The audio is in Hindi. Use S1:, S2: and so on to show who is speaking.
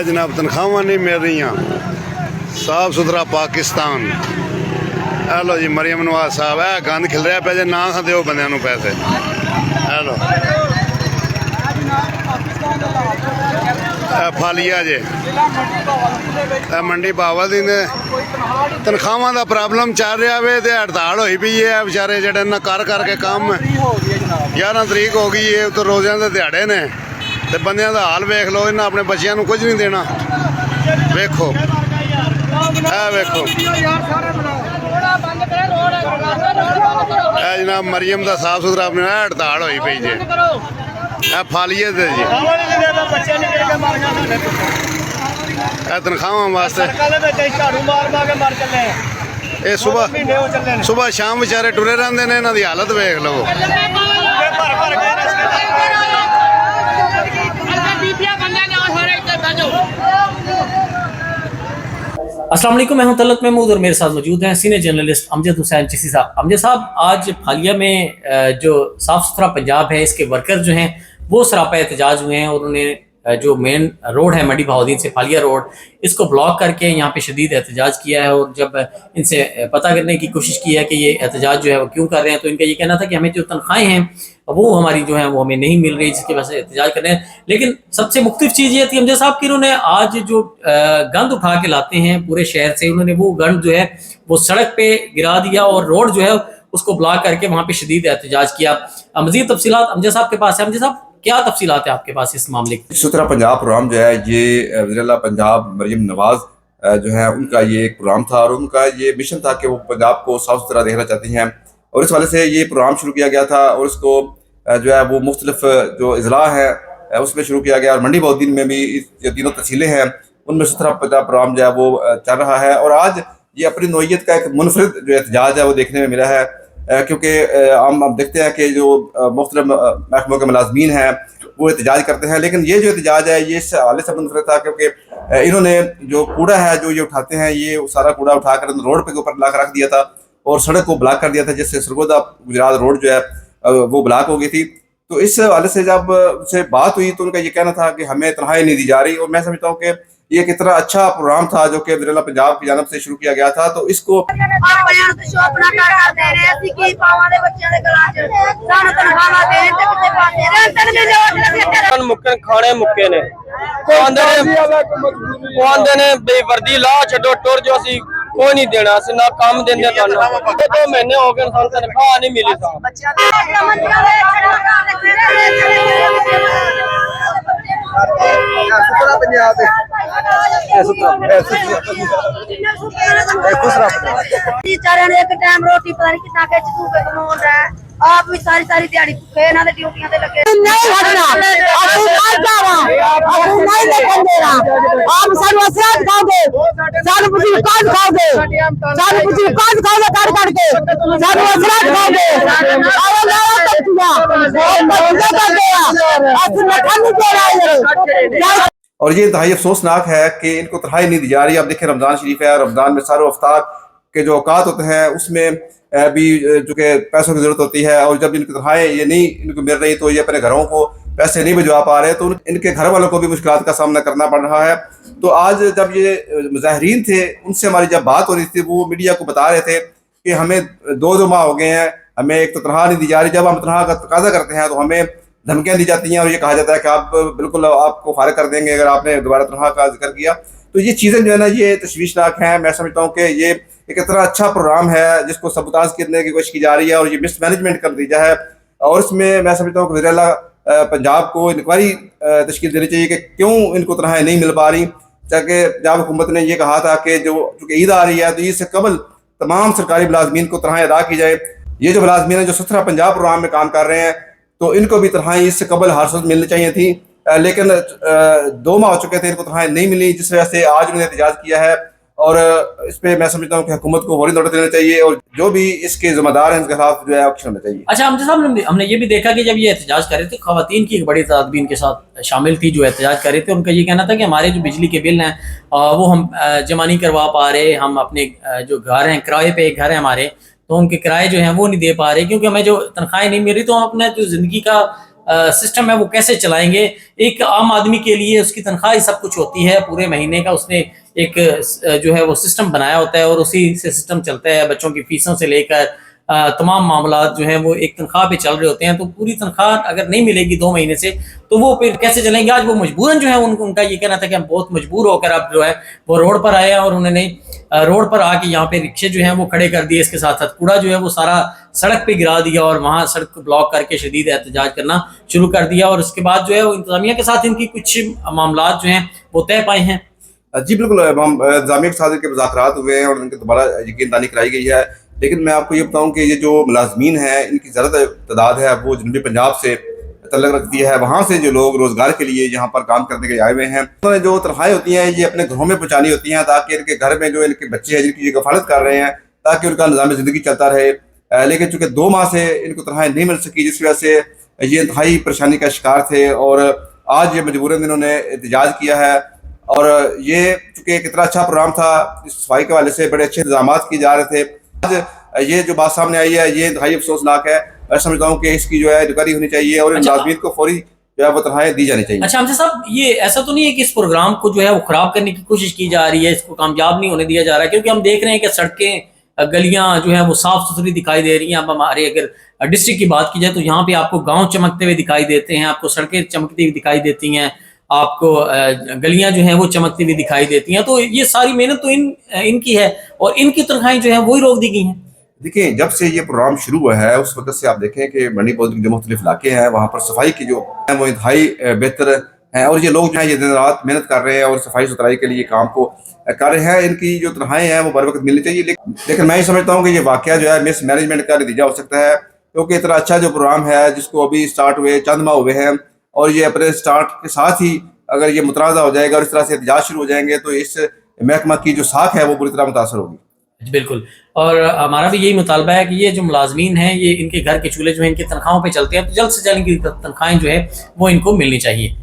S1: जनाब तनख्वाह नहीं मिल रही, साफ सुथरा पाकिस्तान। हेलो जी मरियम नवाज साहब है गंद खिल रहा पे जे ना दो बंद पैसे। हेलो फालिया जे मंडी बावल ने तनख्वाह का प्रॉब्लम चल रहा वे तो हड़ताल हुई पी है बेचारे जड़े ना कर करके काम 11 तरीक हो गई है तो रोज़ियां के दिहाड़े ने तो बंदियां का हाल वेख लो, इन्हें अपने बच्चों को कुछ नहीं देना। वेखो वेखो जनाब मरियम का साफ सुथरा अपने हड़ताल हुई पी जे फालिए जी तनख्वाह वास्ते ये सुबह शाम बेचारे टुरे रहते हैं, इन्हों की हालत वेख लो।
S2: अस्सलाम वालेकुम, मैं हूं तलत महमूद और मेरे साथ मौजूद हैं सीनियर जर्नलिस्ट अमजद हुसैन चिश्ती साहब। अमजद साहब, आज फालिया में जो साफ़ सुथरा पंजाब है इसके वर्कर जो हैं वो सरापा एहतजाज हुए हैं और उन्होंने जो मेन रोड है मंडी बहाउद्दीन से फालिया रोड, इसको ब्लॉक करके यहाँ पे शदीद एहतजाज किया है। और जब इनसे पता करने की कोशिश की है कि ये एहतजाज जो है वो क्यों कर रहे हैं, तो इनका ये कहना था कि हमें जो तनख्वाहें हैं वो हमारी जो है वो हमें नहीं मिल रही, जिसकी वजह से एहतजाज कर रहे हैं। लेकिन सबसे मुख्तलिफ चीज़ ये थी अमजद साहब कि उन्होंने आज जो गंद उठा के लाते हैं पूरे शहर से, उन्होंने वो गंद जो है वो सड़क पे गिरा दिया और रोड जो है उसको ब्लॉक करके वहाँ पे शदीद एहतजाज किया। मज़ीद तफसीलात अमजद साहब के पास है। अमजद साहब, क्या तफसीलात है आपके पास इस मामले की?
S3: सुथरा पंजाब प्रोग्राम जो है ये वज़ीर-ए-आला पंजाब मरियम नवाज जो है उनका ये एक प्रोग्राम था और उनका ये मिशन था कि वो पंजाब को साफ सुथरा देखना चाहती हैं और इस वाले से ये प्रोग्राम शुरू किया गया था और उसको जो है वो मुख्तलिफ जो इजला है उसमें शुरू किया गया और मंडी बहाउद्दीन में भी जो तीनों तहसीलें हैं उनमें सुथरा पंजाब प्रोग्राम जो है वो चल रहा है। और आज ये अपनी नौइयत का एक मुनफरिद जो एहतजाज है वो देखने में मिला है, क्योंकि हम देखते हैं कि जो मुख्तलिफ महकमों के मुलाजमीन हैं वो एहतजाज करते हैं, लेकिन ये जो एहतजाज है ये इस हवाले से मुनफरिद था क्योंकि इन्होंने जो कूड़ा है जो ये उठाते हैं ये सारा कूड़ा उठाकर रोड पे ऊपर लाकर रख दिया था और सड़क को ब्लॉक कर दिया था, जिससे सरगोदा गुजरात रोड जो है वो ब्लॉक हो गई थी। तो इस हवाले से जब उनसे बात हुई तो उनका ये कहना था कि हमें तनख्वाहें नहीं दी जा रही और मैं समझता हूँ कि ये कितना अच्छा प्रोग्राम था जो कि वज़ीर-ए-आला पंजाब की जानब से शुरू किया गया था। तो इसको
S4: खाने मुक्के ने बेवर्दी ला छो टुर जो असी कोई नहीं देना ना काम देने 2 महीने हो गए तनख्वाह नहीं मिली
S5: एक टाइम रोटी पता नहीं कितना के चूके कमाउन रहा है, आप भी सारी सारी दिहाड़ी भूखे ना ड्यूटियां ते लगे नहीं हटना अब मर जावा अब नहीं लगन देना आप सानू असरात खाओगे सानू बुझी काज खाओगे सानू बुझी काज खाओगे कर के सानू असरात खाओगे आओ लाओ तकिया और मजा कर दिया आज मखन दे रहा है।
S3: और ये इंतहाई अफसोसनाक है कि इनको तनख्वाही नहीं दी जा रही। अब देखिए रमज़ान शरीफ है, रमज़ान में सारे अफ्तार के जो औकात होते हैं उसमें भी जो कि पैसों की ज़रूरत होती है और जब इनकी तनख्वाहें ये नहीं इनको मिल रही तो ये अपने घरों को पैसे नहीं भिजवा पा रहे, तो इनके घर वालों को भी मुश्किलात का सामना करना पड़ रहा है। तो आज जब ये मुजाहिरीन थे उनसे हमारी जब बात हो रही थी वो मीडिया को बता रहे थे कि हमें 2 माह हो गए हैं, हमें एक तो तनख्वाह नहीं दी जा रही, जब हम तनख्वाह का तकाजा करते हैं तो हमें धमकियाँ दी जाती हैं और ये कहा जाता है कि आप बिल्कुल आपको फारिग कर देंगे अगर आपने दोबारा तनख्वाह का जिक्र किया। तो ये चीज़ें जो है ना ये तशवीशनाक हैं। मैं समझता हूँ कि ये एक इतना अच्छा प्रोग्राम है जिसको सबूताज करने की कोशिश की जा रही है और ये मिसमैनेजमेंट कर दी है और इसमें मैं समझता हूँ कि वज़ीर-ए-आला पंजाब को इंक्वायरी तश्कील देनी चाहिए कि क्यों इनको तनख्वाहें नहीं मिल पा रही। ताकि जब हुकूमत ने ये कहा था कि जो चूँकि ईद आ रही है तो ईद से कबल तमाम सरकारी मुलाजमीन को तनख्वाहें अदा की जाए। ये जो मुलाजमीन हैं जो सुथरा पंजाब प्रोग्राम में काम कर रहे हैं तो इनको भी तनख्वाहें इससे कबल हर सूरत मिलनी चाहिए थी, लेकिन 2 माह हो चुके थे इनको तनख्वाहें नहीं मिली, जिस वजह से आज उन्होंने एहतजाज किया है और इस पे मैं समझता हूँ कि हुकूमत को फौरी नोटिस देना चाहिए और जो भी इसके जिम्मेदार हैं उनके खिलाफ जो है एक्शन होना चाहिए।
S2: अच्छा अमजद साहब, हमने ये भी देखा कि जब ये एहतजाज कर रहे थे खवातीन की एक बड़ी तादाद भी इनके साथ शामिल थी जो एहतजाज कर रहे थे। उनका ये कहना था कि हमारे जो बिजली के बिल हैं वो हम जमा नहीं करवा पा रहे, हम अपने जो घर हैं किराए पे एक घर है हमारे तो उनके किराए जो हैं वो नहीं दे पा रहे क्योंकि हमें जो तनख्वाहें नहीं मिल रही, तो हम अपने जो ज़िंदगी का सिस्टम है वो कैसे चलाएंगे। एक आम आदमी के लिए उसकी तनख्वाह ही सब कुछ होती है, पूरे महीने का उसने एक जो है वो सिस्टम बनाया होता है और उसी से सिस्टम चलता है। बच्चों की फीसों से लेकर तमाम मामला जो हैं वो एक तनख्वाह पे चल रहे होते हैं। तो पूरी तनख्वाह अगर नहीं मिलेगी 2 महीने से तो वो फिर कैसे चलेंगे। आज वो मजबूरन जो है उनका ये कहना था कि हम बहुत मजबूर होकर अब जो है वो रोड पर आए हैं और उन्होंने रोड पर आके यहाँ पे रिक्शे जो हैं वो खड़े कर दिए। इसके साथ साथ कूड़ा जो है वो सारा सड़क पे गिरा दिया और वहाँ सड़क को ब्लॉक करके शदीद एहतजाज करना शुरू कर दिया। और उसके बाद जो है वो इंतजामिया के साथ इनकी कुछ मामला जो हैं वो तय पाए हैं।
S3: जी बिल्कुल, हम जामिया के साथ इनके मुज़ाकरात हुए हैं और उनके दोबारा यकीनदानी कराई गई है। लेकिन मैं आपको ये बताऊं कि ये जो मुलाजमीन हैं इनकी ज़्यादा तादाद है वो जनूबी पंजाब से तल्लुक़ रखती है। वहाँ से जो लोग रोज़गार के लिए यहाँ पर काम करने के लिए आए हुए हैं, उन्होंने जो तनख्वाहें होती हैं ये अपने घरों में पहुँचानी होती हैं ताकि इनके घर में जो इनके बच्चे हैं जिनकी ये कफ़ालत कर रहे हैं ताकि उनका निज़ाम ज़िंदगी चलता रहे। लेकिन चूँकि 2 माह से इनको तनख्वाहें नहीं मिल सकी जिस वजह से ये इंतहाई परेशानी का शिकार थे और आज ये मजबूरन इन्होंने एहतजाज किया है। और ये चूँकि एक इतना अच्छा प्रोग्राम था, इस सफाई के वाले से बड़े अच्छे इंतजाम किए जा रहे थे, आज ये जो बात सामने आई है ये इंतहाई अफसोसनाक है। मैं समझता हूँ कि इसकी जो है रिकवरी होनी चाहिए और इन मुलाज़मीन को फौरी जो है वो तनख्वाहें दी जानी चाहिए।
S2: अच्छा हमसे साहब, ये ऐसा तो नहीं है कि इस प्रोग्राम को जो है वो खराब करने की कोशिश की जा रही है, इसको कामयाब नहीं होने दिया जा रहा है? क्योंकि हम देख रहे हैं कि सड़कें गलियां जो है वो साफ सुथरी दिखाई दे रही हैं। अब हमारे अगर डिस्ट्रिक्ट की बात की जाए तो यहाँ पे आपको गाँव चमकते हुए दिखाई देते हैं, आपको सड़कें चमकती हुई दिखाई देती हैं, आपको गलियां जो हैं वो चमकती हुई दिखाई देती हैं। तो ये सारी मेहनत तो इनकी है और इनकी तनख्वाहें जो है वो ही रोक दी गई हैं।
S3: देखिए, जब से ये प्रोग्राम शुरू हुआ है उस वक्त से आप देखें कि मंडी पौधे के जो मुख्तलिफ इलाके हैं वहाँ पर सफाई की जो है वो इंतहाई बेहतर है और ये लोग जो है ये दिन रात मेहनत कर रहे हैं और सफाई सुथराई के लिए काम को कर रहे हैं। इनकी जो तनख्वाहें हैं वो बर वक्त मिलनी चाहिए। लेकिन मैं ये समझता हूँ कि ये वाकया जो है मिस मैनेजमेंट का नतीजा हो सकता है, क्योंकि इतना अच्छा जो प्रोग्राम है जिसको अभी स्टार्ट हुए चंद माह हुए हैं और ये अपने स्टार्ट के साथ ही अगर ये मुतराज़ा हो जाएगा और इस तरह से एहतजाज शुरू हो जाएंगे तो इस महकमा की जो साख है वो बुरी तरह मुतासर होगी।
S2: बिल्कुल, और हमारा भी यही मुतालबा है कि ये जो मुलाजमीन हैं ये इनके घर के चूल्हे जो है इनकी तनख्वाहों पे चलते हैं तो जल्द से जल्द इनकी तनख्वाहें जो है वो इनको मिलनी चाहिए।